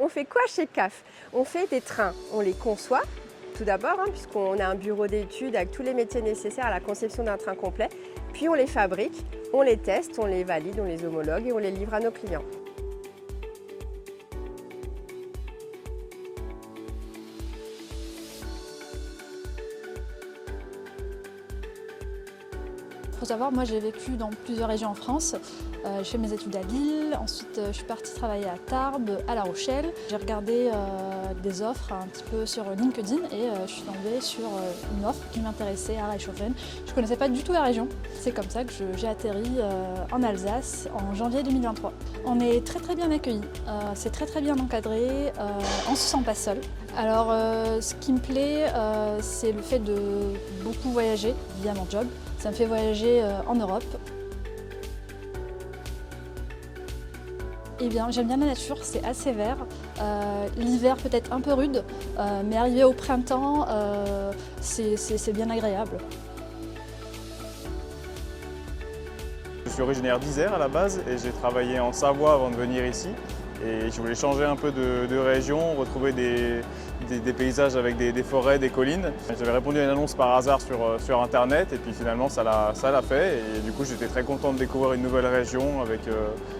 On fait quoi chez CAF? On fait des trains, on les conçoit tout d'abord, puisqu'on a un bureau d'études avec tous les métiers nécessaires à la conception d'un train complet, puis on les fabrique, on les teste, on les valide, on les homologue et on les livre à nos clients. Il faut savoir, moi j'ai vécu dans plusieurs régions en France. J'ai fait mes études à Lille, ensuite je suis partie travailler à Tarbes, à La Rochelle. J'ai regardé des offres un petit peu sur LinkedIn et je suis tombée sur une offre qui m'intéressait à Reichshoffen. Je ne connaissais pas du tout la région. C'est comme ça que j'ai atterri en Alsace en janvier 2023. On est très bien accueillis, c'est très bien encadré, on ne se sent pas seul. Alors ce qui me plaît, c'est le fait de beaucoup voyager via mon job. Ça me fait voyager en Europe. Eh bien, j'aime bien la nature, c'est assez vert. L'hiver peut-être un peu rude, mais arrivé au printemps, c'est bien agréable. Je suis originaire d'Isère à la base et j'ai travaillé en Savoie avant de venir ici. Et je voulais changer un peu de région, retrouver des paysages avec des forêts, des collines. J'avais répondu à une annonce par hasard sur internet et puis finalement ça l'a fait. Et du coup j'étais très content de découvrir une nouvelle région avec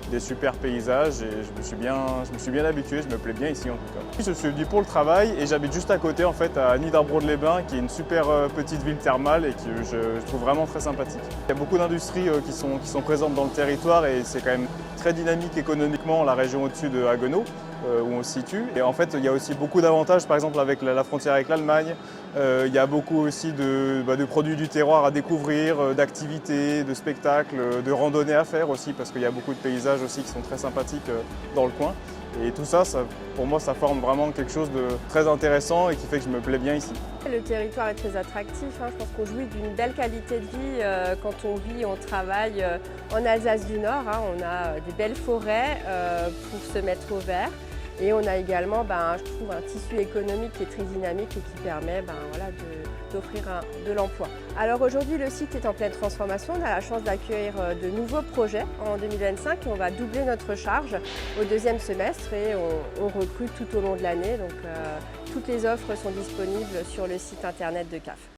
des super paysages et je me suis bien habitué, je me plais bien ici en tout cas. Je suis venu pour le travail et j'habite juste à côté en fait à Niederbronn-les-Bains qui est une super petite ville thermale et que je trouve vraiment très sympathique. Il y a beaucoup d'industries qui sont présentes dans le territoire et c'est quand même très dynamique économiquement la région au-dessus de Haguenau où on se situe. Et en fait il y a aussi beaucoup d'avantages par exemple avec la frontière avec l'Allemagne. Il y a beaucoup aussi de produits du terroir à découvrir, d'activités, de spectacles, de randonnées à faire aussi parce qu'il y a beaucoup de paysages aussi qui sont très sympathiques dans le coin. Et tout ça, pour moi, ça forme vraiment quelque chose de très intéressant et qui fait que je me plais bien ici. Le territoire est très attractif, je pense qu'on jouit d'une belle qualité de vie quand on vit, on travaille en Alsace du Nord. On a des belles forêts pour se mettre au vert. Et on a également, je trouve, un tissu économique qui est très dynamique et qui permet d'offrir de l'emploi. Alors aujourd'hui, le site est en pleine transformation. On a la chance d'accueillir de nouveaux projets en 2025 et on va doubler notre charge au deuxième semestre et on recrute tout au long de l'année. Donc toutes les offres sont disponibles sur le site internet de CAF.